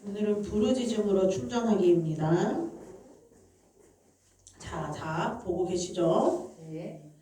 오늘은 부르짖음으로 충전하기입니다. 자, 보고 계시죠? 네.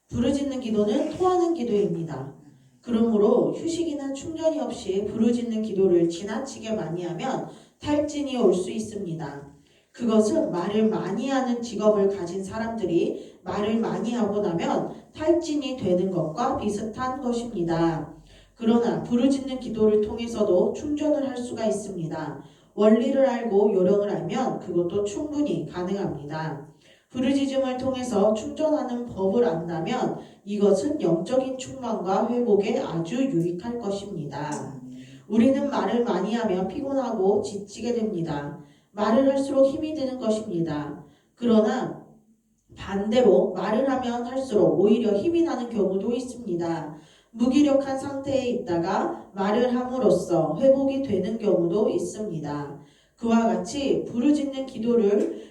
부르짖는 기도는 토하는 기도입니다. 그러므로 휴식이나 충전이 없이 부르짖는 기도를 지나치게 많이 하면 탈진이 올 수 있습니다. 그것은 말을 많이 하는 직업을 가진 사람들이 말을 많이 하고 나면 탈진이 되는 것과 비슷한 것입니다. 그러나 부르짖는 기도를 통해서도 충전을 할 수가 있습니다. 원리를 알고 요령을 알면 그것도 충분히 가능합니다. 부르짖음을 통해서 충전하는 법을 안다면 이것은 영적인 충만과 회복에 아주 유익할 것입니다. 우리는 말을 많이 하면 피곤하고 지치게 됩니다. 말을 할수록 힘이 드는 것입니다. 그러나 반대로 말을 하면 할수록 오히려 힘이 나는 경우도 있습니다. 무기력한 상태에 있다가 말을 함으로써 회복이 되는 경우도 있습니다. 그와 같이 부르짖는 기도를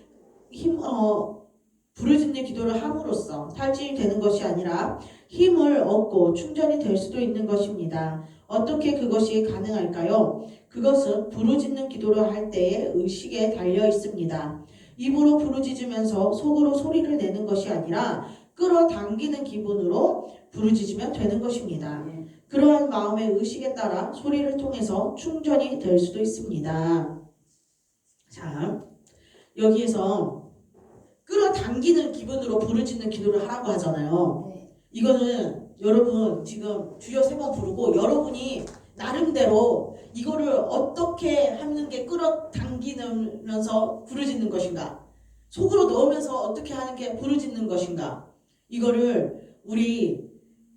함으로써 탈진이 되는 것이 아니라 힘을 얻고 충전이 될 수도 있는 것입니다. 어떻게 그것이 가능할까요? 그것은 부르짖는 기도를 할 때의 의식에 달려 있습니다. 입으로 부르짖으면서 속으로 소리를 내는 것이 아니라 끌어당기는 기분으로 부르짖으면 되는 것입니다. 그러한 마음의 의식에 따라 소리를 통해서 충전이 될 수도 있습니다. 자, 여기에서 끌어당기는 기분으로 부르짖는 기도를 하라고 하잖아요. 이거는 여러분 지금 주여 3번 부르고 여러분이 나름대로 이거를 어떻게 하는 게 끌어당기면서 부르짖는 것인가, 속으로 넣으면서 어떻게 하는 게 부르짖는 것인가, 이거를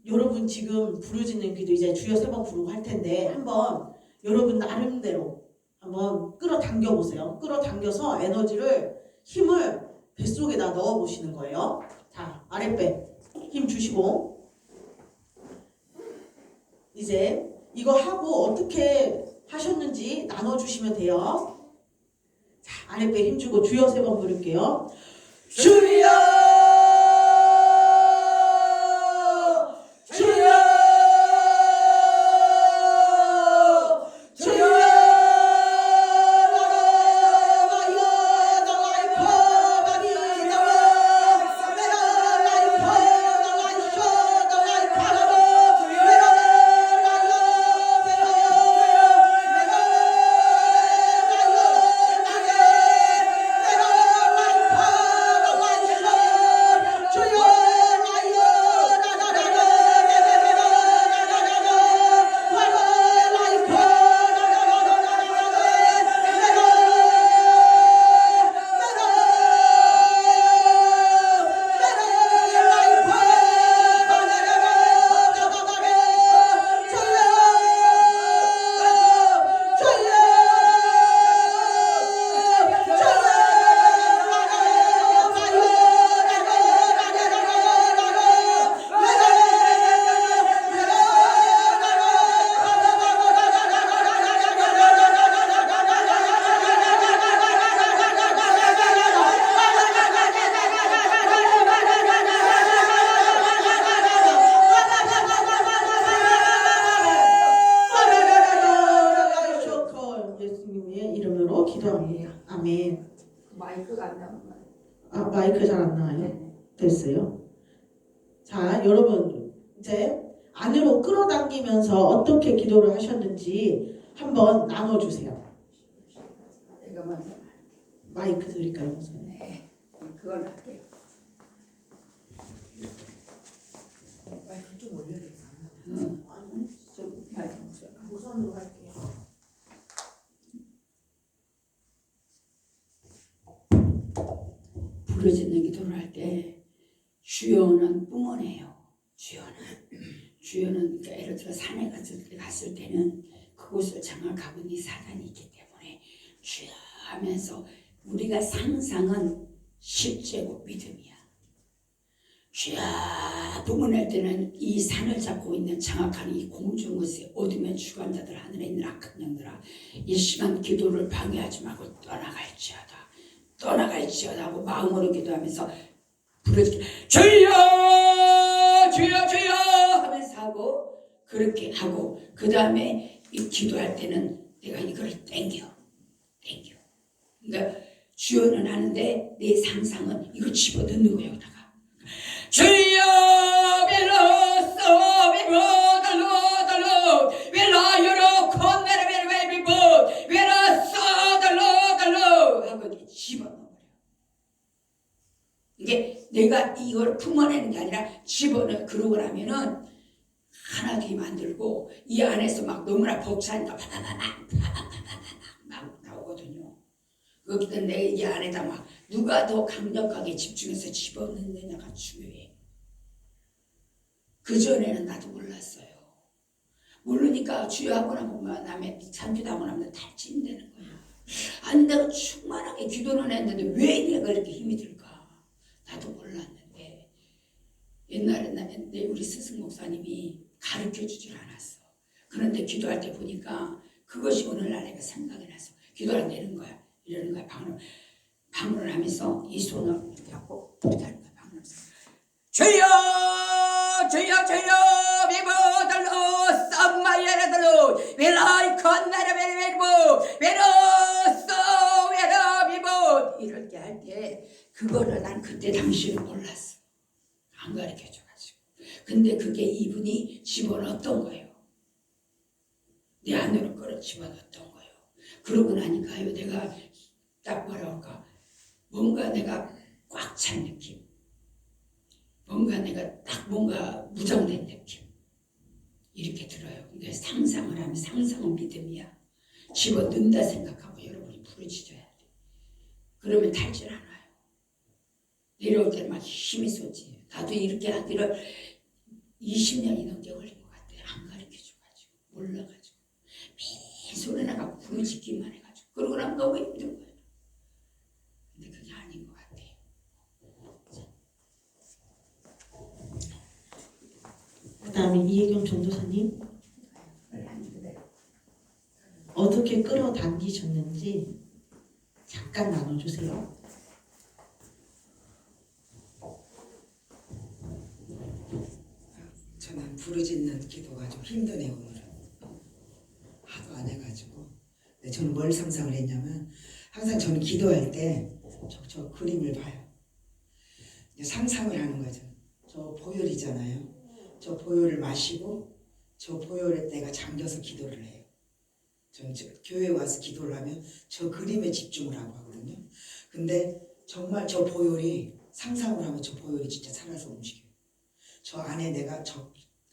여러분 지금 부르짖는 기도 이제 주여 3번 부르고 할 텐데 한번 여러분 나름대로 한번 끌어당겨 보세요. 끌어당겨서 에너지를, 힘을 뱃속에다 넣어 보시는 거예요. 자, 아랫배 힘 주시고 이제 이거 하고 어떻게 하셨는지 나눠주시면 돼요. 자, 아랫배 힘 주고 주여 3번 부를게요. 주여! 아멘. 마이크가 안 나오나? 마이크 잘 안 나와요? 네. 됐어요. 자, 여러분 이제 안으로 끌어당기면서 어떻게 기도를 하셨는지 한번 나눠주세요. 내가 먼저. 마이크 드릴까요? 네. 그걸 할게요. 마이크 좀 올려야겠다. 아니, 좀 마이크 무선으로 할게요. 부르짖는 기도를 할 때 주여는 뿜어내요. 주여는 그러니까 예를 들어 산에 갔을 때는 그곳을 장악하고 있는 사단이 있기 때문에 주여 하면서 우리가 상상은 실제고 믿음이야. 주여 뿜어낼 때는 이 산을 잡고 있는 장악하는 이 공중 것에 어둠의 주관자들, 하늘에 있는 악한 영들아, 이 심한 기도를 방해하지 말고 떠나갈지어다 하고 마음으로 기도하면서 부르짖기 주여 주여 주여 하면서 하고, 그렇게 하고 그 다음에 이 기도할 때는 내가 이거를 땡겨. 하는데 내 상상은 이걸 집어넣는 거예요. 여기다가 주여 벨로소 벨로달로달로 벨라유로 콘베르베르베르베르 벨로소달로달로 하고 이렇게 집어넣어버려. 이게 내가 이걸 품어내는 게 아니라 집어넣어. 그러고 나면은 하나씩 만들고 이 안에서 막 너무나 벅차니까 막 나오거든요. 그렇기 내 이 안에다 막 누가 더 강력하게 집중해서 집어넣느냐가 중요해. 그전에는 나도 몰랐어요. 모르니까 주여하고 나면 남의 찬주하고 나면 탈진되는 거야. 아니 내가 충만하게 기도는 했는데 왜 내가 이렇게 힘이 들까? 나도 몰랐는데 옛날에 우리 스승 목사님이 가르쳐 주질 않았어. 그런데 기도할 때 보니까 그것이 오늘날 내가 생각이 나서 기도를 내는 거야. 이러는 거야. 방문을 하면서 이 손을 이렇게 하고 이렇게 하는 거야. 방문하면서 주여 주여 주여 비보달로 썸마이에라달로 벨라이컨 나라베르베르보 베로소 베라 비보 이렇게 할 때 그거를 난 그때 당시는 몰랐어. 안 가르쳐줘가지고. 근데 그게 이분이 집어넣었던 거예요. 내 안으로 끌어 집어넣었던 거예요. 그러고 나니까요, 내가 딱 뭐라 할까, 뭔가 내가 꽉 찬 느낌, 뭔가 내가 딱 뭔가 무장된 느낌 이렇게 들어요. 근데 상상을 하면 상상은 믿음이야. 집어넣는다 생각하고 여러분이 부르짖어야 돼. 그러면 탈질 않아요. 내려올 때는 막 힘이 쏟지. 나도 이렇게 하기를 20년이 넘게 걸린 것 같아. 안 가르쳐줘가지고 몰라가지고 매일 소리 나가고 부르짖기만 해가지고 그러고 나면 너무 힘든 거예요. 근데 그게 아닌 것 같아. 그 다음에 이혜경 전도사님 어떻게 끌어당기셨는지 잠깐 나눠주세요. 저는 부르짖는 기도가 좀 힘드네요. 오늘은 하도 안 해가지고. 근데 저는 뭘 상상을 했냐면 항상 저는 기도할 때 저 그림을 봐요. 이제 상상을 하는 거죠. 저 보혈이잖아요. 저 보혈을 마시고 저 보혈에 내가 잠겨서 기도를 해요. 저는 교회에 와서 기도를 하면 저 그림에 집중을 하고 하거든요. 근데 정말 저 보혈이 상상을 하면 저 보혈이 진짜 살아서 움직여요. 저 안에 내가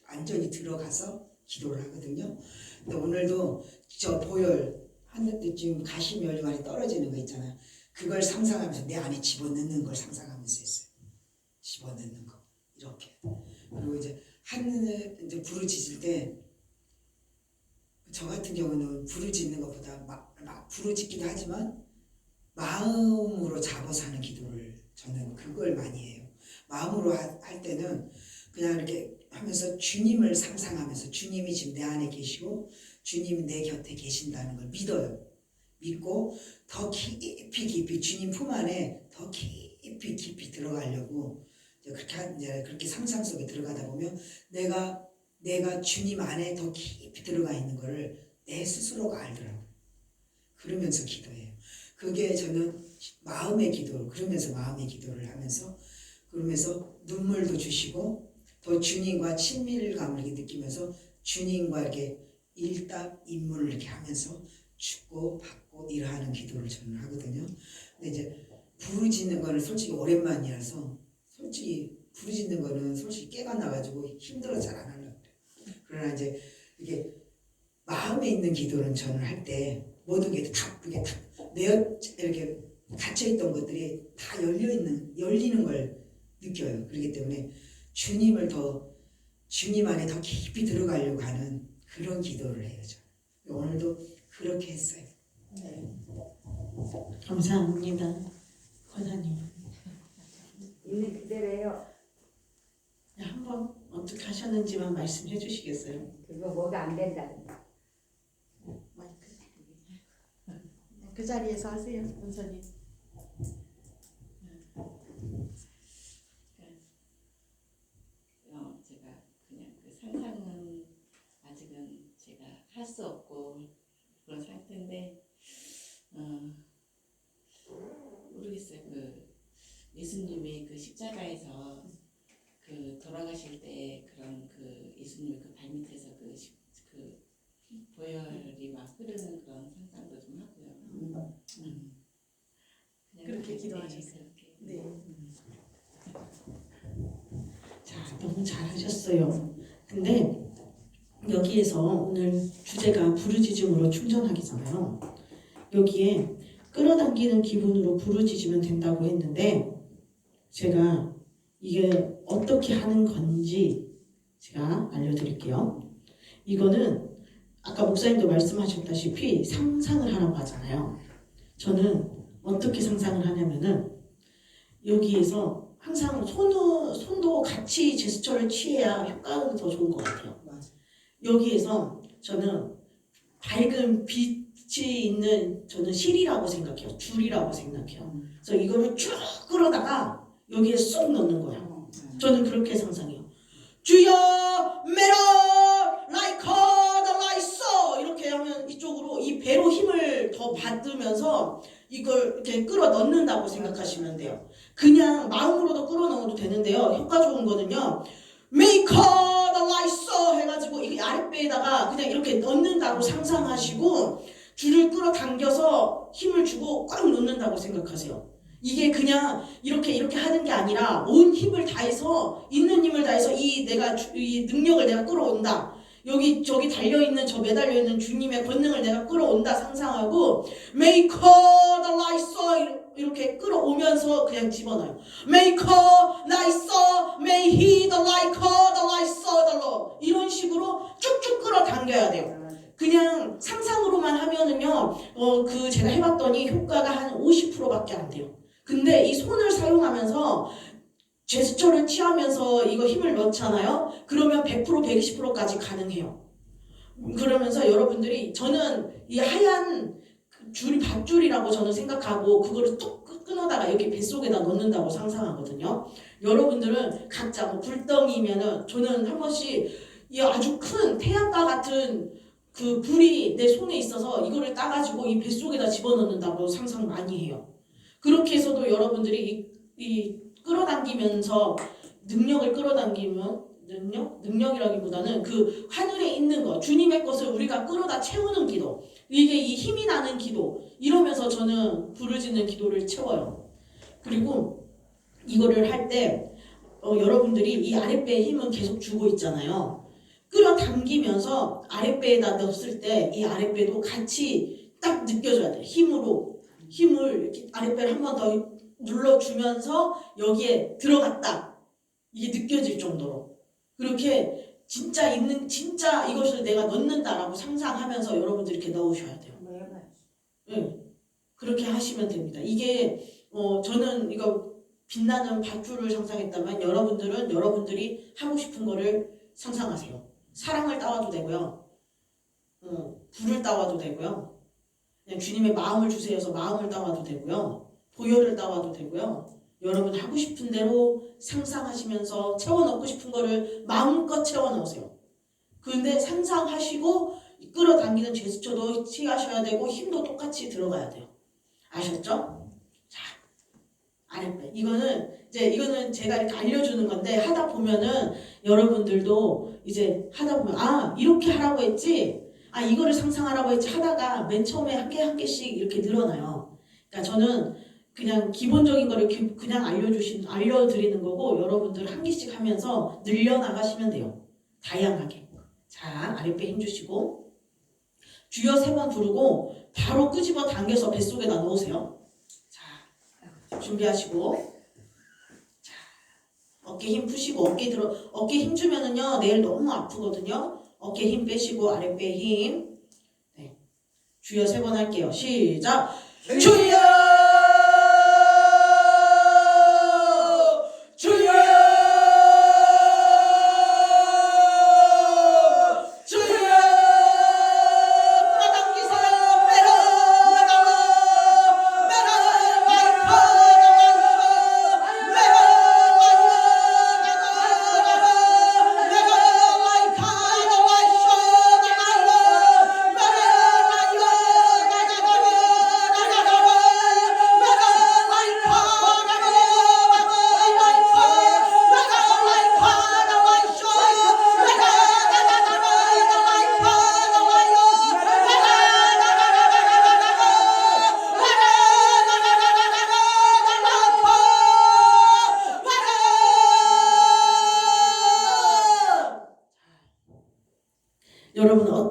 완전히 들어가서 기도를 하거든요. 근데 오늘도 저 보혈 하늘도 지금 가시멸 안에 떨어지는 거 있잖아요. 그걸 상상하면서 내 안에 집어넣는 걸 상상하면서 했어요. 집어넣는 거 이렇게. 그리고 이제 이제 부르짖을 때 저 같은 경우는 부르짖는 것보다 막 부르짖기도 하지만 마음으로 잡아서 하는 기도를 저는 그걸 많이 해요. 마음으로 할 때는 그냥 이렇게 하면서 주님을 상상하면서 주님이 지금 내 안에 계시고 주님이 내 곁에 계신다는 걸 믿어요. 믿고 더 깊이 주님 품 안에 더 깊이 들어가려고 이제 그렇게 상상 속에 들어가다 보면 내가 주님 안에 더 깊이 들어가 있는 거를 내 스스로가 알더라고요. 그러면서 기도해요. 그게 저는 마음의 기도, 그러면서 마음의 기도를 하면서 그러면서 눈물도 주시고 더 주님과 친밀감을 이렇게 느끼면서 주님과 이렇게 일답인물을 이렇게 하면서 죽고 받고 일하는 기도를 저는 하거든요. 근데 이제 부르짖는 거는 솔직히 오랜만이라서 솔직히 부르짖는 거는 솔직히 깨가 나가지고 힘들어 잘 안 하려고 그래요. 그러나 이제 이게 마음에 있는 기도는 저는 할 때 모든 게 다 이렇게 갇혀있던 것들이 다 열리는 걸 느껴요. 그렇기 때문에 주님 안에 더 깊이 들어가려고 하는 그런 기도를 해요. 저는. 오늘도 그렇게 했어요. 네. 감사합니다. 권사님. 있는 그대로예요. 한번 어떻게 하셨는지만 말씀해 주시겠어요? 그거 뭐가 안 된다. 마이크. 그 자리에서 하세요, 권사님. 제가 그냥 그 상상은 아직은 제가 할 수 없고 그런 상태인데 모르겠어요. 예수님이 그 십자가에서 그 돌아가실 때 그런 그 예수님의 그 발밑에서 그 보혈이 막 흐르는 그런 상상도 좀 하고요. 그냥 그렇게 네, 기도하셨어요. 그렇게. 네. 자, 너무 잘하셨어요. 근데 여기에서 오늘 주제가 부르짖음으로 충전하기잖아요. 여기에 끌어당기는 기분으로 부르짖으면 된다고 했는데 제가 이게 어떻게 하는 건지 제가 알려드릴게요. 이거는 아까 목사님도 말씀하셨다시피 상상을 하라고 하잖아요. 저는 어떻게 상상을 하냐면은 여기에서 항상 손도 같이 제스처를 취해야 효과가 더 좋은 것 같아요. 맞아. 여기에서 저는 밝은 빛이 있는 저는 실이라고 생각해요. 줄이라고 생각해요. 그래서 이거를 쭉 끌어다가 여기에 쏙 넣는 거예요. 저는 그렇게 상상해요. 주여 메라 라이커 더 라이서 이렇게 하면 이쪽으로 이 배로 힘을 더 받으면서 이걸 이렇게 끌어 넣는다고 생각하시면 돼요. 그냥 마음으로도 끌어 넣어도 되는데요. 효과 좋은 거는요. 메이커 더 라이서 해가지고 이 아랫배에다가 그냥 이렇게 넣는다고 상상하시고 줄을 끌어 당겨서 힘을 주고 꽉 넣는다고 생각하세요. 이게 그냥 이렇게 하는 게 아니라 온 힘을 다해서 있는 힘을 다해서 이 능력을 내가 끌어온다. 여기 저기 달려있는 저 매달려 있는 주님의 권능을 내가 끌어온다 상상하고 메이커 더 라이서 이렇게 끌어오면서 그냥 집어넣어요. 메이커 라이서 메이 히 더 라이커 더 라이서 더 이런 식으로 쭉쭉 끌어당겨야 돼요. 그냥 상상으로만 하면은요 그 제가 해봤더니 효과가 한 50%밖에 안 돼요. 근데 이 손을 사용하면서 제스처를 취하면서 이거 힘을 넣잖아요. 그러면 100% 120%까지 가능해요. 그러면서 여러분들이 저는 이 하얀 줄이 밧줄이라고 저는 생각하고 그거를 뚝 끊어다가 여기 뱃속에다 넣는다고 상상하거든요. 여러분들은 각자 뭐 불덩이면은 저는 한 번씩 이 아주 큰 태양과 같은 그 불이 내 손에 있어서 이거를 따가지고 이 뱃속에다 집어넣는다고 상상 많이 해요. 그렇게 해서도 여러분들이 이 끌어당기면서 능력을 끌어당기면 능력이라기보다는 그 하늘에 있는 것 주님의 것을 우리가 끌어다 채우는 기도 이게 이 힘이 나는 기도 이러면서 저는 부르짖는 기도를 채워요. 그리고 이거를 할 때 여러분들이 이 아랫배에 힘은 계속 주고 있잖아요. 끌어당기면서 아랫배에다 넣었을 때 이 아랫배도 같이 딱 느껴져야 돼요. 힘을 이렇게 아랫배를 한 번 더 눌러주면서 여기에 들어갔다. 이게 느껴질 정도로. 그렇게 진짜 이것을 내가 넣는다라고 상상하면서 여러분들이 이렇게 넣으셔야 돼요. 네, 그렇게 하시면 됩니다. 이게 저는 이거 빛나는 밧줄을 상상했다면 여러분들은 여러분들이 하고 싶은 거를 상상하세요. 사랑을 따와도 되고요. 불을 따와도 되고요. 그냥 주님의 마음을 주세요 해서 마음을 따와도 되고요. 보혈을 따와도 되고요. 여러분 하고 싶은 대로 상상하시면서 채워넣고 싶은 거를 마음껏 채워넣으세요. 그런데 상상하시고 끌어당기는 제스처도 취하셔야 되고 힘도 똑같이 들어가야 돼요. 아셨죠? 자, 아랫배. 이거는 제가 이렇게 알려주는 건데 하다 보면은 여러분들도 이제 하다 보면 이렇게 하라고 했지? 이거를 상상하라고 했지 하다가 맨 처음에 한 개씩 이렇게 늘어나요. 그러니까 저는 그냥 기본적인 거를 그냥 알려드리는 거고 여러분들 한 개씩 하면서 늘려나가시면 돼요. 다양하게. 자, 아랫배 힘주시고 주여 3번 부르고 바로 끄집어 당겨서 뱃속에다 넣으세요. 자, 준비하시고 자, 어깨 힘 푸시고 어깨 힘 주면은요 내일 너무 아프거든요. 어깨 힘 빼시고 아랫배 힘. 네. 주여 3번 할게요. 시작. 주여!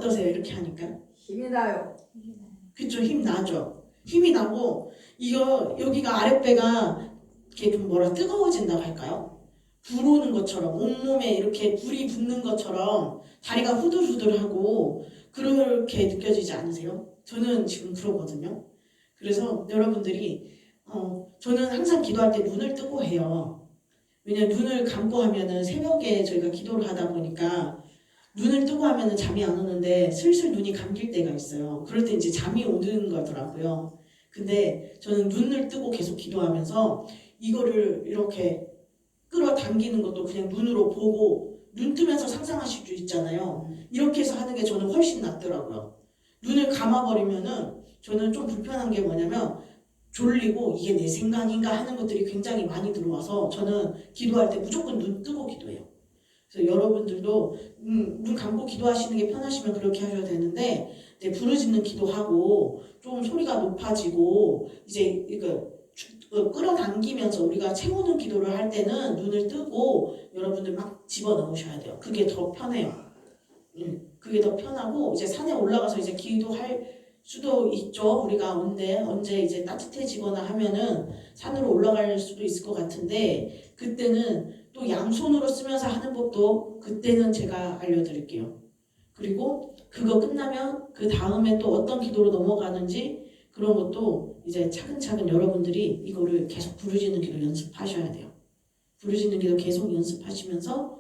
어떠세요? 이렇게 하니까? 힘이 나요. 그쵸? 힘 나죠? 힘이 나고 이거 여기가 아랫배가 이렇게 좀 뭐라 뜨거워진다고 할까요? 불오는 것처럼 온몸에 이렇게 불이 붙는 것처럼 다리가 후들후들하고 그렇게 느껴지지 않으세요? 저는 지금 그러거든요. 그래서 여러분들이 저는 항상 기도할 때 눈을 뜨고 해요. 왜냐면 눈을 감고 하면은 새벽에 저희가 기도를 하다 보니까 눈을 뜨고 하면은 잠이 안 오는데 슬슬 눈이 감길 때가 있어요. 그럴 때 이제 잠이 오는 거더라고요. 근데 저는 눈을 뜨고 계속 기도하면서 이거를 이렇게 끌어당기는 것도 그냥 눈으로 보고 눈 뜨면서 상상하실 수 있잖아요. 이렇게 해서 하는 게 저는 훨씬 낫더라고요. 눈을 감아버리면은 저는 좀 불편한 게 뭐냐면 졸리고 이게 내 생각인가 하는 것들이 굉장히 많이 들어와서 저는 기도할 때 무조건 눈 뜨고 기도해요. 그래서 여러분들도 눈 감고 기도하시는 게 편하시면 그렇게 하셔야 되는데 이제 부르짖는 기도하고 좀 소리가 높아지고 이제 이거 끌어당기면서 우리가 채우는 기도를 할 때는 눈을 뜨고 여러분들 막 집어넣으셔야 돼요. 그게 더 편해요. 그게 더 편하고 이제 산에 올라가서 이제 기도할 수도 있죠. 우리가 언제 이제 따뜻해지거나 하면은 산으로 올라갈 수도 있을 것 같은데 그때는 또 양손으로 쓰면서 하는 법도 그때는 제가 알려드릴게요. 그리고 그거 끝나면 그 다음에 또 어떤 기도로 넘어가는지 그런 것도 이제 차근차근 여러분들이 이거를 계속 부르짖는 기도 연습하셔야 돼요. 부르짖는 기도 계속 연습하시면서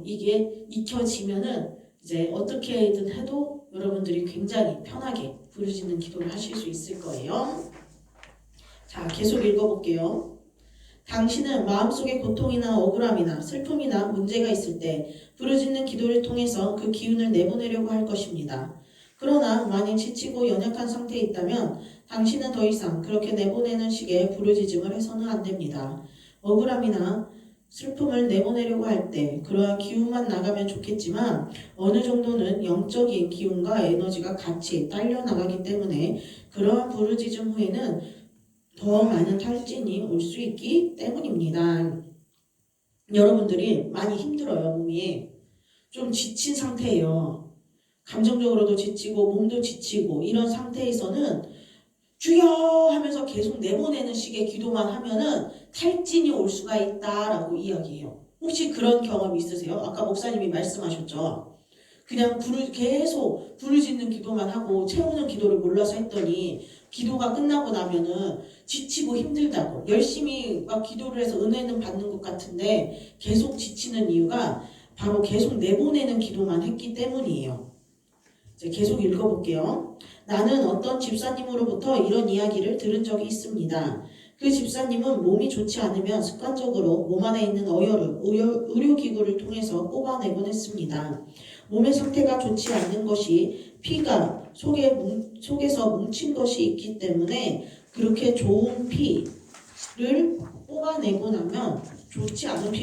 이게 익혀지면은 이제 어떻게든 해도 여러분들이 굉장히 편하게 부르짖는 기도를 하실 수 있을 거예요. 자, 계속 읽어볼게요. 당신은 마음속에 고통이나 억울함이나 슬픔이나 문제가 있을 때 부르짖는 기도를 통해서 그 기운을 내보내려고 할 것입니다. 그러나 만일 지치고 연약한 상태에 있다면 당신은 더 이상 그렇게 내보내는 식의 부르짖음을 해서는 안 됩니다. 억울함이나 슬픔을 내보내려고 할 때 그러한 기운만 나가면 좋겠지만 어느 정도는 영적인 기운과 에너지가 같이 딸려 나가기 때문에 그러한 부르짖음 후에는 더 많은 탈진이 올 수 있기 때문입니다. 여러분들이 많이 힘들어요. 몸이 좀 지친 상태예요. 감정적으로도 지치고 몸도 지치고 이런 상태에서는 주여 하면서 계속 내보내는 식의 기도만 하면은 탈진이 올 수가 있다라고 이야기해요. 혹시 그런 경험 있으세요? 아까 목사님이 말씀하셨죠. 그냥 계속 부르짖는 기도만 하고 채우는 기도를 몰라서 했더니 기도가 끝나고 나면은 지치고 힘들다고 열심히 막 기도를 해서 은혜는 받는 것 같은데 계속 지치는 이유가 바로 계속 내보내는 기도만 했기 때문이에요. 이제 계속 읽어볼게요. 나는 어떤 집사님으로부터 이런 이야기를 들은 적이 있습니다. 그 집사님은 몸이 좋지 않으면 습관적으로 몸 안에 있는 어혈을 의료기구를 통해서 뽑아내곤 했습니다. 몸의 상태가 좋지 않는 것이 피가 속에서 뭉친 것이 있기 때문에 그렇게 좋은 피를 뽑아내고 나면 좋지 않은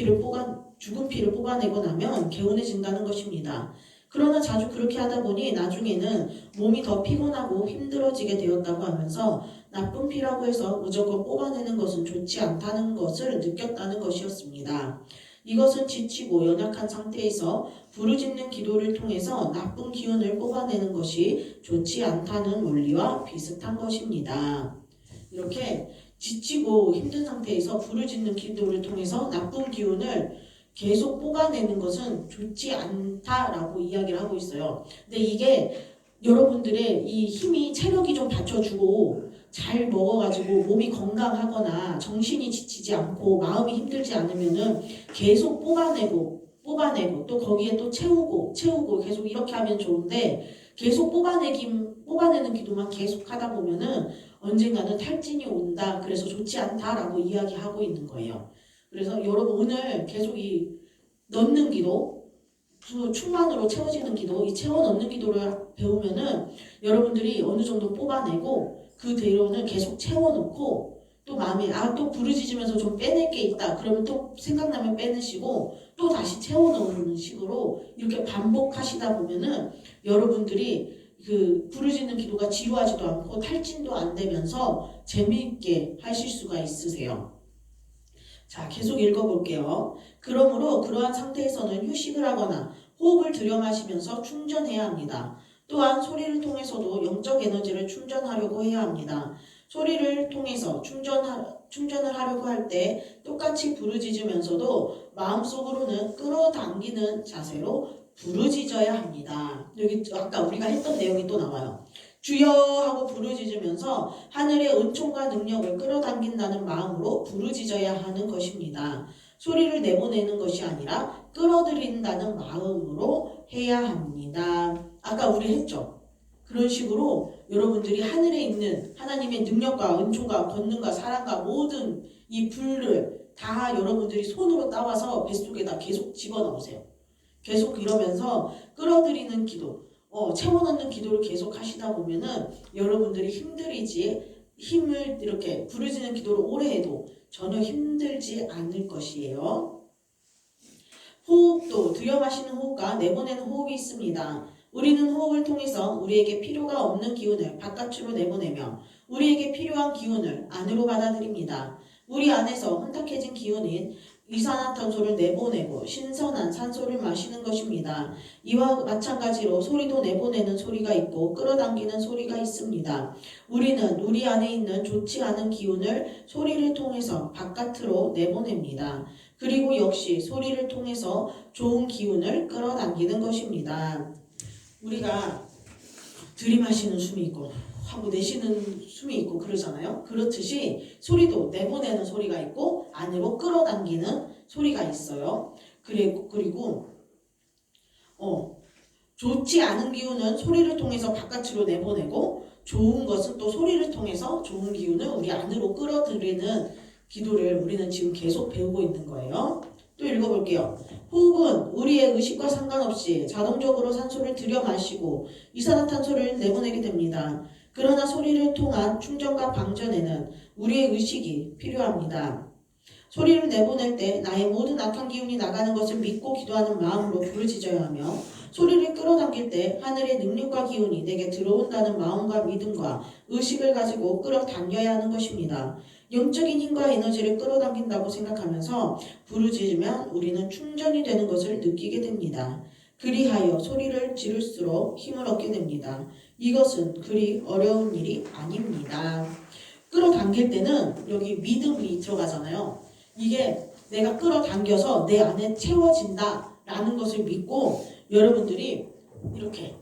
죽은 피를 뽑아내고 나면 개운해진다는 것입니다. 그러나 자주 그렇게 하다 보니 나중에는 몸이 더 피곤하고 힘들어지게 되었다고 하면서 나쁜 피라고 해서 무조건 뽑아내는 것은 좋지 않다는 것을 느꼈다는 것이었습니다. 이것은 지치고 연약한 상태에서 부르짖는 기도를 통해서 나쁜 기운을 뽑아내는 것이 좋지 않다는 원리와 비슷한 것입니다. 이렇게 지치고 힘든 상태에서 부르짖는 기도를 통해서 나쁜 기운을 계속 뽑아내는 것은 좋지 않다라고 이야기를 하고 있어요. 근데 이게 여러분들의 이 힘이 체력이 좀 받쳐주고 잘 먹어가지고 몸이 건강하거나 정신이 지치지 않고 마음이 힘들지 않으면은 계속 뽑아내고 또 거기에 또 채우고 계속 이렇게 하면 좋은데 계속 뽑아내는 기도만 계속 하다 보면은 언젠가는 탈진이 온다. 그래서 좋지 않다라고 이야기하고 있는 거예요. 그래서 여러분 오늘 계속 이 넣는 기도, 충만으로 채워지는 기도, 이 채워 넣는 기도를 배우면은 여러분들이 어느 정도 뽑아내고 그 뒤로는 계속 채워놓고 또 마음에 또 부르짖으면서 좀 빼낼 게 있다. 그러면 또 생각나면 빼내시고 또 다시 채워넣는 식으로 이렇게 반복하시다 보면은 여러분들이 그 부르짖는 기도가 지루하지도 않고 탈진도 안 되면서 재미있게 하실 수가 있으세요. 자, 계속 읽어볼게요. 그러므로 그러한 상태에서는 휴식을 하거나 호흡을 들여 마시면서 충전해야 합니다. 또한 소리를 통해서도 영적 에너지를 충전하려고 해야 합니다. 소리를 통해서 충전을 하려고 할 때 똑같이 부르짖으면서도 마음속으로는 끌어당기는 자세로 부르짖어야 합니다. 여기 아까 우리가 했던 내용이 또 나와요. 주여 하고 부르짖으면서 하늘의 은총과 능력을 끌어당긴다는 마음으로 부르짖어야 하는 것입니다. 소리를 내보내는 것이 아니라 끌어들인다는 마음으로 해야 합니다. 아까 우리 했죠? 그런 식으로 여러분들이 하늘에 있는 하나님의 능력과 은총과 권능과 사랑과 모든 이 불을 다 여러분들이 손으로 따와서 뱃속에다 계속 집어넣으세요. 계속 이러면서 끌어들이는 기도, 채워넣는 기도를 계속 하시다 보면은 여러분들이 힘을 이렇게 부르짖는 기도를 오래 해도 전혀 힘들지 않을 것이에요. 호흡도 들여 마시는 호흡과 내보내는 호흡이 있습니다. 우리는 호흡을 통해서 우리에게 필요가 없는 기운을 바깥으로 내보내며 우리에게 필요한 기운을 안으로 받아들입니다. 우리 안에서 혼탁해진 기운인 이산화탄소를 내보내고 신선한 산소를 마시는 것입니다. 이와 마찬가지로 소리도 내보내는 소리가 있고 끌어당기는 소리가 있습니다. 우리는 우리 안에 있는 좋지 않은 기운을 소리를 통해서 바깥으로 내보냅니다. 그리고 역시 소리를 통해서 좋은 기운을 끌어당기는 것입니다. 우리가 들이마시는 숨이 있고 하고 내쉬는 숨이 있고 그러잖아요. 그렇듯이 소리도 내보내는 소리가 있고 안으로 끌어당기는 소리가 있어요. 그리고 좋지 않은 기운은 소리를 통해서 바깥으로 내보내고 좋은 것은 또 소리를 통해서 좋은 기운을 우리 안으로 끌어들이는 기도를 우리는 지금 계속 배우고 있는 거예요. 또 읽어볼게요. 호흡은 우리의 의식과 상관없이 자동적으로 산소를 들여 마시고 이산화탄소를 내보내게 됩니다. 그러나 소리를 통한 충전과 방전에는 우리의 의식이 필요합니다. 소리를 내보낼 때 나의 모든 악한 기운이 나가는 것을 믿고 기도하는 마음으로 부르짖어야 하며 소리를 끌어당길 때 하늘의 능력과 기운이 내게 들어온다는 마음과 믿음과 의식을 가지고 끌어당겨야 하는 것입니다. 영적인 힘과 에너지를 끌어당긴다고 생각하면서 부르짖으면 우리는 충전이 되는 것을 느끼게 됩니다. 그리하여 소리를 지를수록 힘을 얻게 됩니다. 이것은 그리 어려운 일이 아닙니다. 끌어당길 때는 여기 믿음이 들어가잖아요. 이게 내가 끌어당겨서 내 안에 채워진다라는 것을 믿고 여러분들이 이렇게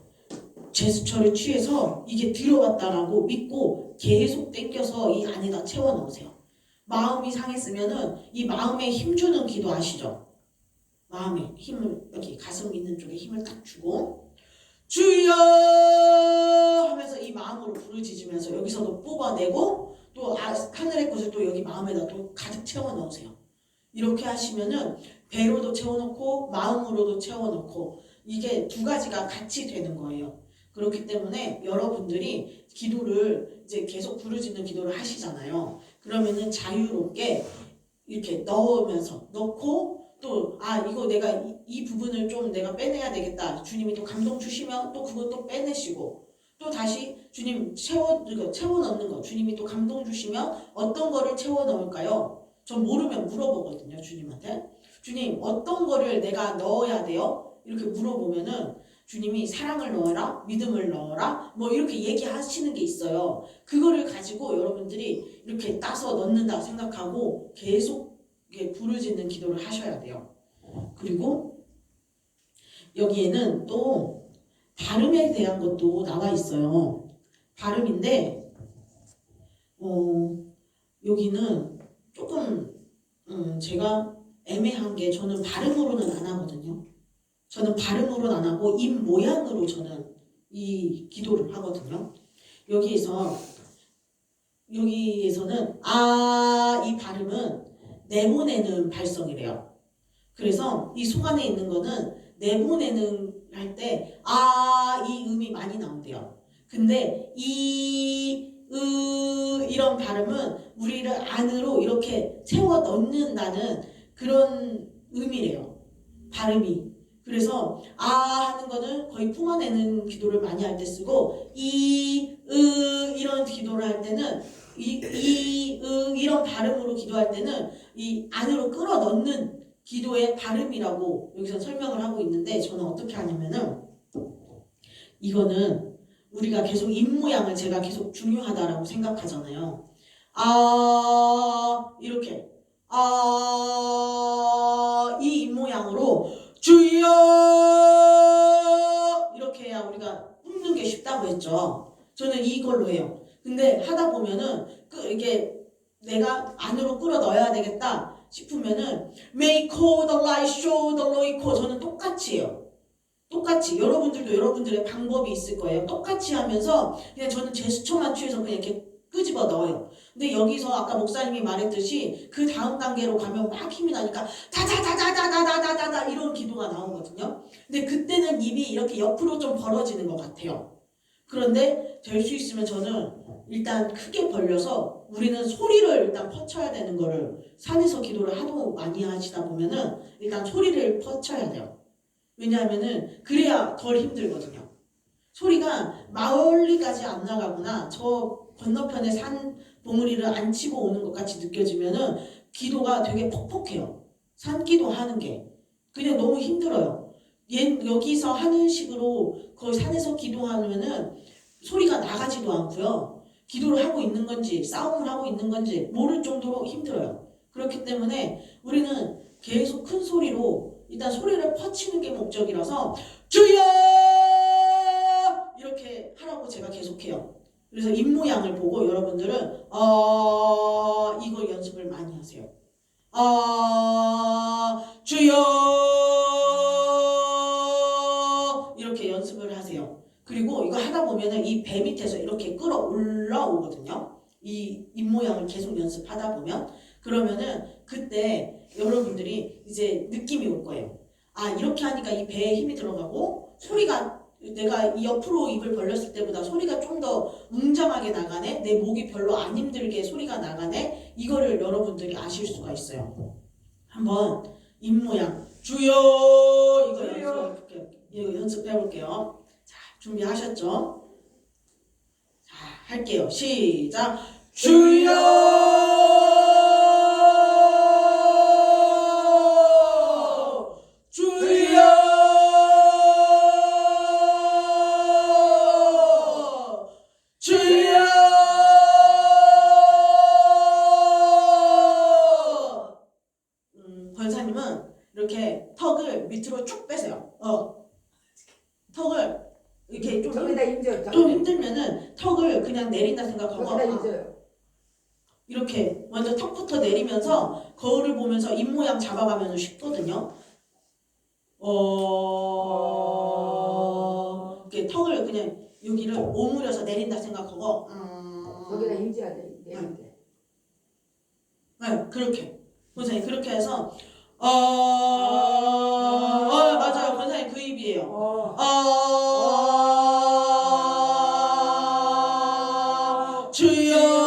제스처를 취해서 이게 들어왔다라고 믿고 계속 당겨서 이 안에다 채워 넣으세요. 마음이 상했으면은 이 마음에 힘주는 기도 아시죠? 마음에 힘을 여기 가슴 있는 쪽에 힘을 딱 주고 주여 하면서 이 마음으로 부르짖으면서 여기서도 뽑아내고 또 하늘의 것을 또 여기 마음에다 또 가득 채워 넣으세요. 이렇게 하시면은 배로도 채워놓고 마음으로도 채워놓고 이게 두 가지가 같이 되는 거예요. 그렇기 때문에 여러분들이 기도를 이제 계속 부르짖는 기도를 하시잖아요. 그러면은 자유롭게 이렇게 넣으면서 넣고 또 이거 내가 이 부분을 좀 내가 빼내야 되겠다. 주님이 또 감동 주시면 또 그것도 빼내시고 또 다시 주님 채워 넣는 거 주님이 또 감동 주시면 어떤 거를 채워 넣을까요? 전 모르면 물어보거든요. 주님한테. 주님 어떤 거를 내가 넣어야 돼요? 이렇게 물어보면은 주님이 사랑을 넣어라, 믿음을 넣어라, 뭐 이렇게 얘기하시는 게 있어요. 그거를 가지고 여러분들이 이렇게 따서 넣는다 생각하고 계속 부르짖는 기도를 하셔야 돼요. 그리고 여기에는 또 발음에 대한 것도 나와 있어요. 발음인데 여기는 조금 제가 애매한 게 저는 발음으로는 안 하거든요. 저는 발음으로는 안 하고 입 모양으로 저는 이 기도를 하거든요. 여기에서는 이 발음은 내보내는 발성이래요. 그래서 이 속 안에 있는 거는 내보내는 할 때 이 음이 많이 나온대요. 근데 이런 발음은 우리를 안으로 이렇게 채워 넣는다는 그런 의미래요. 발음이. 그래서 하는 거는 거의 품어내는 기도를 많이 할 때 쓰고 이런 기도를 할 때는 이런 발음으로 기도할 때는 이 안으로 끌어넣는 기도의 발음이라고 여기서 설명을 하고 있는데 저는 어떻게 하냐면은 이거는 우리가 계속 입모양을 제가 계속 중요하다라고 생각하잖아요. 아 이렇게 이 입모양으로 주여 이렇게 해야 우리가 뿜는 게 쉽다고 했죠. 저는 이걸로 해요. 근데 하다 보면은 이게 내가 안으로 끌어 넣어야 되겠다 싶으면은 make the light show the light 저는 똑같이 해요. 똑같이 여러분들도 여러분들의 방법이 있을 거예요. 똑같이 하면서 그냥 저는 제스처만 취해서 그냥 이렇게 끄집어 넣어요. 근데 여기서 아까 목사님이 말했듯이 그 다음 단계로 가면 막 힘이 나니까 다다다다다다다다다 이런 기도가 나오거든요. 근데 그때는 입이 이렇게 옆으로 좀 벌어지는 것 같아요. 그런데 될 수 있으면 저는 일단 크게 벌려서 우리는 소리를 일단 퍼쳐야 되는 거를 산에서 기도를 하도 많이 하시다 보면은 일단 소리를 퍼쳐야 돼요. 왜냐하면은 그래야 덜 힘들거든요. 소리가 멀리까지 안 나가거나 저 건너편에 산 봉우리를 안 치고 오는 것 같이 느껴지면은 기도가 되게 퍽퍽해요. 산기도 하는 게 그냥 너무 힘들어요. 여기서 하는 식으로 거의 산에서 기도하면은 소리가 나가지도 않고요. 기도를 하고 있는 건지 싸움을 하고 있는 건지 모를 정도로 힘들어요. 그렇기 때문에 우리는 계속 큰 소리로 일단 소리를 퍼치는 게 목적이라서 주여 이렇게 하라고 제가 계속해요. 그래서 입모양을 보고 여러분들은 이거 연습을 많이 하세요. 주여 이렇게 연습을 하세요. 그리고 이거 하다 보면은 이 배 밑에서 이렇게 끌어 올라오거든요. 이 입모양을 계속 연습하다 보면 그러면은 그때 여러분들이 이제 느낌이 올 거예요. 이렇게 하니까 이 배에 힘이 들어가고 소리가 내가 이 옆으로 입을 벌렸을 때보다 소리가 좀 더 웅장하게 나가네. 내 목이 별로 안 힘들게 소리가 나가네. 이거를 여러분들이 아실 수가 있어요. 한번 입모양 주여 이거 연습해 볼게요. 자, 준비하셨죠? 자, 할게요. 시작. 주여 권사님은 이렇게 턱을 밑으로 쭉 빼세요. 턱을 이렇게 저기다 임죠. 좀 힘들면은 턱을 그냥 내린다 생각하고 저기다 임줘요. 이렇게 먼저 턱부터 내리면서 거울을 보면서 입모양 잡아가면 쉽거든요. 이렇게 턱을 그냥 여기를 오므려서 내린다 생각하고 거기다 임줘야 돼. 네, 그렇게 권사님 그렇게 해서 맞아요. 권사님 그 입이에요. 주여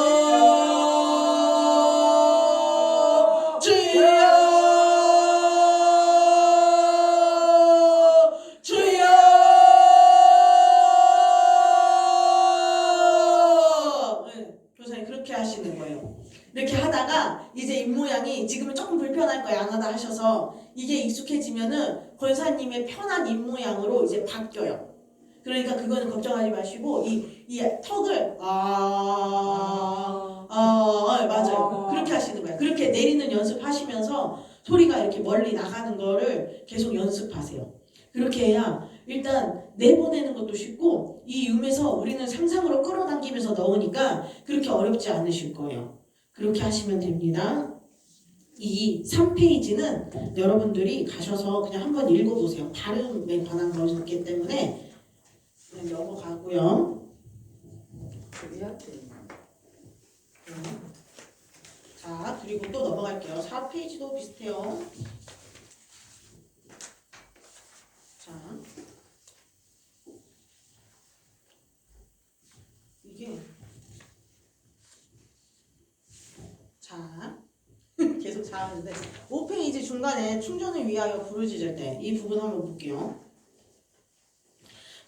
교사님 그렇게 하시는 거예요. 이렇게 하다가 이제 입모양이 지금은 조금 불편할 거예요. 안 하다 하셔서 이게 익숙해지면은 권사님의 편한 입모양으로 이제 바뀌어요. 그러니까 그거는 걱정하지 마시고 이 턱을 맞아요. 그렇게 하시는 거예요. 그렇게 내리는 연습하시면서 소리가 이렇게 멀리 나가는 거를 계속 연습하세요. 그렇게 해야 일단 내보내는 것도 쉽고 이 음에서 우리는 상상으로 끌어당기면서 넣으니까 그렇게 어렵지 않으실 거예요. 그렇게 하시면 됩니다. 이 3페이지는 여러분들이 가셔서 그냥 한번 읽어보세요. 발음에 관한 것이기 때문에 그냥 넘어가고요. 자, 그리고 또 넘어갈게요. 4페이지도 비슷해요. 자, 이게 자 계속 잘하는데 5페이지 중간에 충전을 위하여 부르짖을 때 이 부분 한번 볼게요.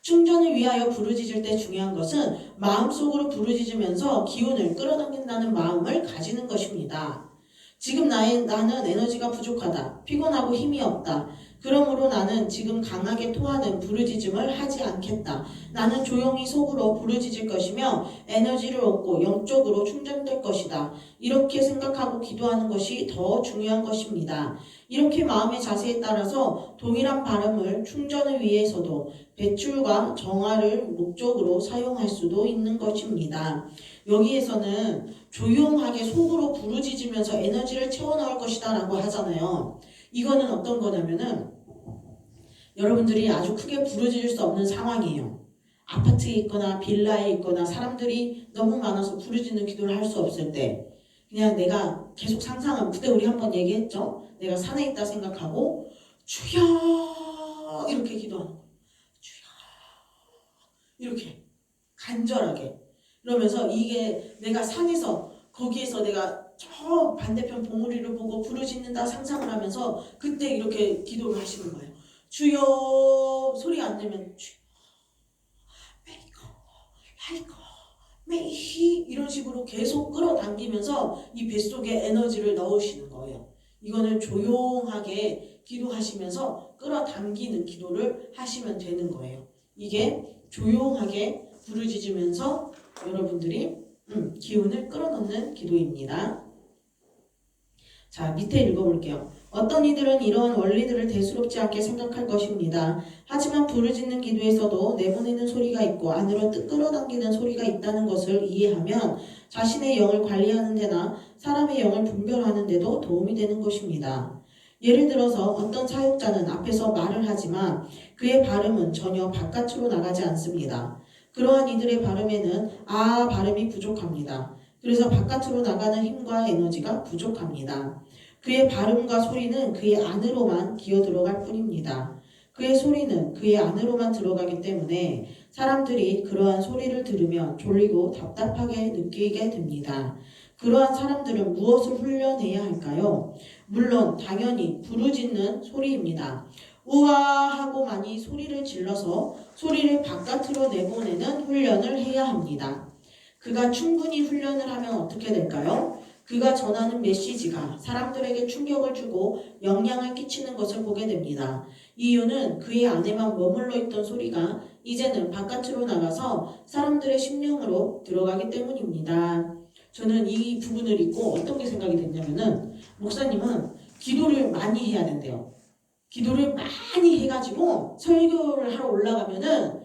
충전을 위하여 부르짖을 때 중요한 것은 마음속으로 부르짖으면서 기운을 끌어당긴다는 마음을 가지는 것입니다. 지금 나는 에너지가 부족하다. 피곤하고 힘이 없다. 그러므로 나는 지금 강하게 토하는 부르짖음을 하지 않겠다. 나는 조용히 속으로 부르짖을 것이며 에너지를 얻고 영적으로 충전될 것이다. 이렇게 생각하고 기도하는 것이 더 중요한 것입니다. 이렇게 마음의 자세에 따라서 동일한 발음을 충전을 위해서도 배출과 정화를 목적으로 사용할 수도 있는 것입니다. 여기에서는 조용하게 속으로 부르짖으면서 에너지를 채워 넣을 것이다 라고 하잖아요. 이거는 어떤 거냐면은 여러분들이 아주 크게 부르짖을 수 없는 상황이에요. 아파트에 있거나 빌라에 있거나 사람들이 너무 많아서 부르짖는 기도를 할 수 없을 때 그냥 내가 계속 상상하면 그때 우리 한번 얘기했죠? 내가 산에 있다 생각하고 주여 이렇게 기도하는 거예요. 주여 이렇게 간절하게 그러면서 이게 내가 산에서 거기에서 내가 저 반대편 봉우리를 보고 부르짖는다 상상을 하면서 그때 이렇게 기도를 하시는 거예요. 주여 소리가 안 되면 주여 메이커 하이커 메이히 이런 식으로 계속 끌어당기면서 이 뱃속에 에너지를 넣으시는 거예요. 이거는 조용하게 기도하시면서 끌어당기는 기도를 하시면 되는 거예요. 이게 조용하게 부르짖으면서 여러분들이 기운을 끌어넣는 기도입니다. 자, 밑에 읽어볼게요. 어떤 이들은 이러한 원리들을 대수롭지 않게 생각할 것입니다. 하지만 부르짖는 기도에서도 내보내는 소리가 있고 안으로 끌어당기는 소리가 있다는 것을 이해하면 자신의 영을 관리하는 데나 사람의 영을 분별하는 데도 도움이 되는 것입니다. 예를 들어서 어떤 사역자는 앞에서 말을 하지만 그의 발음은 전혀 바깥으로 나가지 않습니다. 그러한 이들의 발음에는 발음이 부족합니다. 그래서 바깥으로 나가는 힘과 에너지가 부족합니다. 그의 발음과 소리는 그의 안으로만 기어 들어갈 뿐입니다. 그의 소리는 그의 안으로만 들어가기 때문에 사람들이 그러한 소리를 들으면 졸리고 답답하게 느끼게 됩니다. 그러한 사람들은 무엇을 훈련해야 할까요? 물론 당연히 부르짖는 소리입니다. 우와 하고 많이 소리를 질러서 소리를 바깥으로 내보내는 훈련을 해야 합니다. 그가 충분히 훈련을 하면 어떻게 될까요? 그가 전하는 메시지가 사람들에게 충격을 주고 영향을 끼치는 것을 보게 됩니다. 이유는 그의 안에만 머물러 있던 소리가 이제는 바깥으로 나가서 사람들의 심령으로 들어가기 때문입니다. 저는 이 부분을 읽고 어떤 게 생각이 됐냐면은 목사님은 기도를 많이 해야 된대요. 기도를 많이 해가지고 설교를 하러 올라가면은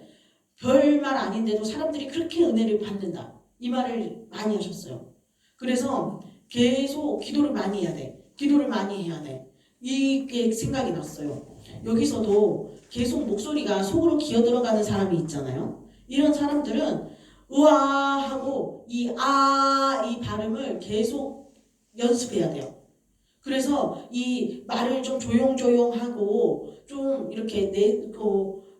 별말 아닌데도 사람들이 그렇게 은혜를 받는다. 이 말을 많이 하셨어요. 그래서 계속 기도를 많이 해야 돼. 기도를 많이 해야 돼. 이게 생각이 났어요. 여기서도 계속 목소리가 속으로 기어 들어가는 사람이 있잖아요. 이런 사람들은 우와 하고 이 발음을 계속 연습해야 돼요. 그래서 이 말을 좀 조용조용하고 좀 이렇게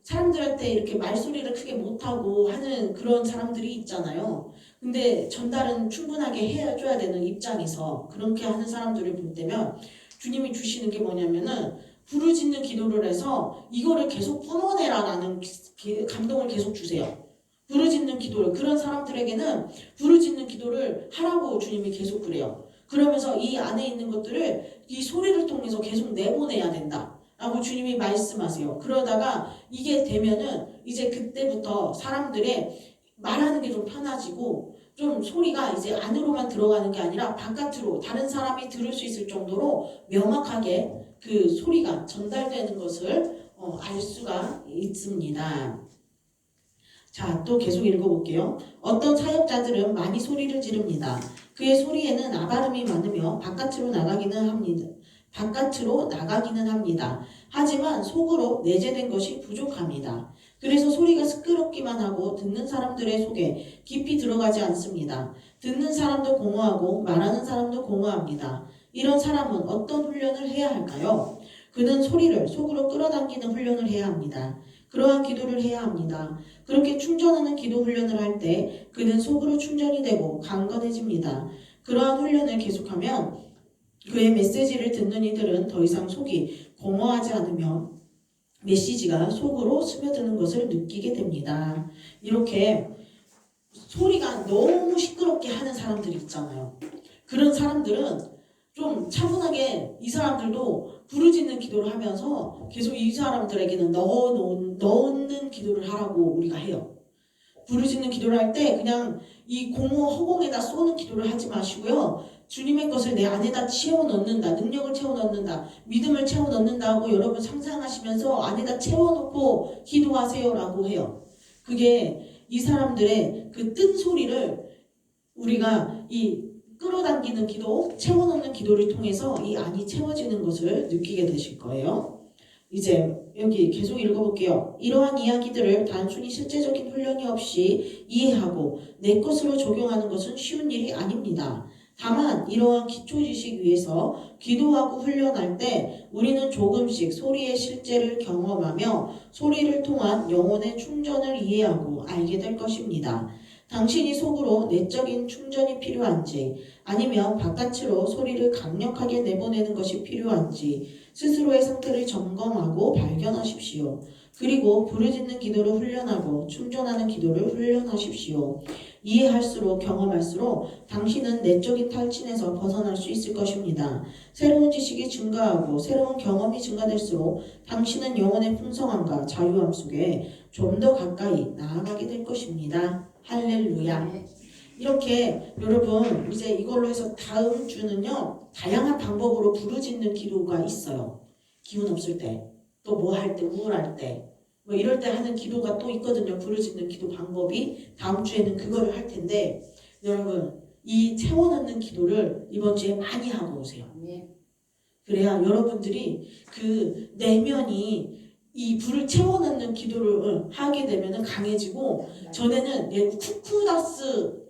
사람들한테 이렇게 말소리를 크게 못하고 하는 그런 사람들이 있잖아요. 근데 전달은 충분하게 해줘야 되는 입장에서 그렇게 하는 사람들을 볼 때면 주님이 주시는 게 뭐냐면은 부르짖는 기도를 해서 이거를 계속 뿜어내라라는 감동을 계속 주세요. 부르짖는 기도를 그런 사람들에게는 부르짖는 기도를 하라고 주님이 계속 그래요. 그러면서 이 안에 있는 것들을 이 소리를 통해서 계속 내보내야 된다 라고 주님이 말씀하세요. 그러다가 이게 되면은 이제 그때부터 사람들의 말하는 게 좀 편해지고 좀 소리가 이제 안으로만 들어가는 게 아니라 바깥으로 다른 사람이 들을 수 있을 정도로 명확하게 그 소리가 전달되는 것을 알 수가 있습니다. 자, 또 계속 읽어볼게요. 어떤 사역자들은 많이 소리를 지릅니다. 그의 소리에는 아발음이 많으며 바깥으로 나가기는 합니다. 하지만 속으로 내재된 것이 부족합니다. 그래서 소리가 시끄럽기만 하고 듣는 사람들의 속에 깊이 들어가지 않습니다. 듣는 사람도 공허하고 말하는 사람도 공허합니다. 이런 사람은 어떤 훈련을 해야 할까요? 그는 소리를 속으로 끌어당기는 훈련을 해야 합니다. 그러한 기도를 해야 합니다. 그렇게 충전하는 기도 훈련을 할 때 그는 속으로 충전이 되고 강건해집니다. 그러한 훈련을 계속하면 그의 메시지를 듣는 이들은 더 이상 속이 공허하지 않으며 메시지가 속으로 스며드는 것을 느끼게 됩니다. 이렇게 소리가 너무 시끄럽게 하는 사람들이 있잖아요. 그런 사람들은 좀 차분하게 이 사람들도 부르짖는 기도를 하면서 계속 이 사람들에게는 넣는 기도를 하라고 우리가 해요. 부르짖는 기도를 할 때 그냥 이 공허 허공에다 쏘는 기도를 하지 마시고요. 주님의 것을 내 안에다 채워 넣는다. 능력을 채워 넣는다. 믿음을 채워 넣는다고 여러분 상상하시면서 안에다 채워놓고 기도하세요라고 해요. 그게 이 사람들의 그 뜬 소리를 우리가 이 끌어당기는 기도, 채워넣는 기도를 통해서 이 안이 채워지는 것을 느끼게 되실 거예요. 이제 여기 계속 읽어볼게요. 이러한 이야기들을 단순히 실제적인 훈련이 없이 이해하고 내 것으로 적용하는 것은 쉬운 일이 아닙니다. 다만 이러한 기초 지식 위에서 기도하고 훈련할 때 우리는 조금씩 소리의 실제를 경험하며 소리를 통한 영혼의 충전을 이해하고 알게 될 것입니다. 당신이 속으로 내적인 충전이 필요한지 아니면 바깥으로 소리를 강력하게 내보내는 것이 필요한지 스스로의 상태를 점검하고 발견하십시오. 그리고 부르짖는 기도를 훈련하고 충전하는 기도를 훈련하십시오. 이해할수록 경험할수록 당신은 내적인 탈진에서 벗어날 수 있을 것입니다. 새로운 지식이 증가하고 새로운 경험이 증가될수록 당신은 영혼의 풍성함과 자유함 속에 좀 더 가까이 나아가게 될 것입니다. 할렐루야. 이렇게 여러분 이제 이걸로 해서 다음 주는요 다양한 방법으로 부르짖는 기도가 있어요. 기운 없을 때, 또 뭐 할 때, 우울할 때, 뭐 이럴 때 하는 기도가 또 있거든요. 부르짖는 기도 방법이. 다음 주에는 그거를 할 텐데 여러분 이 채워넣는 기도를 이번 주에 많이 하고 오세요. 그래야 여러분들이 그 내면이 이 불을 채워넣는 기도를 하게 되면 강해지고, 전에는 쿠쿠다스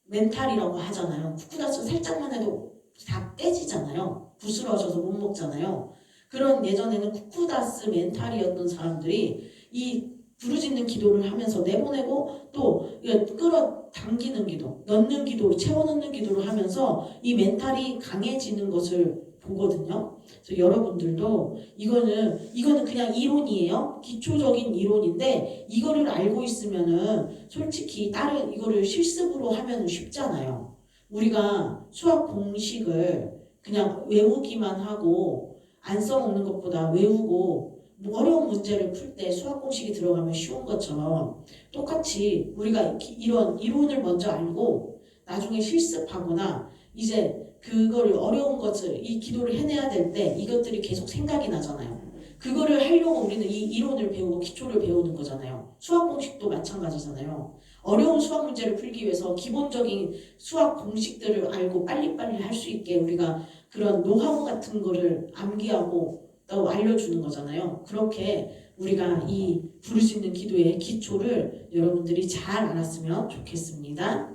멘탈이라고 하잖아요. 쿠쿠다스 살짝만 해도 다 깨지잖아요. 부스러져서 못 먹잖아요. 그런 예전에는 쿠쿠다스 멘탈이었던 사람들이 이 부르짖는 기도를 하면서 내보내고 또 끌어당기는 기도, 넣는 기도로 채워넣는 기도를 하면서 이 멘탈이 강해지는 것을 보거든요. 그래서 여러분들도 이거는 그냥 이론이에요. 기초적인 이론인데 이거를 알고 있으면은 솔직히 다른 이거를 실습으로 하면은 쉽잖아요. 우리가 수학 공식을 그냥 외우기만 하고 안 써먹는 것보다 외우고 뭐 어려운 문제를 풀 때 수학 공식이 들어가면 쉬운 것처럼 똑같이 우리가 이런 이론을 먼저 알고 나중에 실습하거나 이제 그거를 어려운 것을 이 기도를 해내야 될 때 이것들이 계속 생각이 나잖아요. 그거를 하려고 우리는 이 이론을 배우고 기초를 배우는 거잖아요. 수학 공식도 마찬가지잖아요. 어려운 수학 문제를 풀기 위해서 기본적인 수학 공식들을 알고 빨리빨리 할 수 있게 우리가 그런 노하우 같은 거를 암기하고 또 알려주는 거잖아요. 그렇게 우리가 이 부르짖는 기도의 기초를 여러분들이 잘 알았으면 좋겠습니다.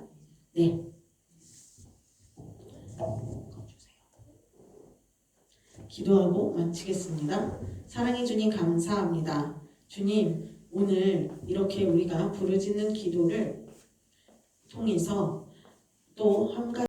네. 기도하고 마치겠습니다. 사랑해 주님 감사합니다. 주님 오늘 이렇게 우리가 부르짖는 기도를 통해서 또 한 가지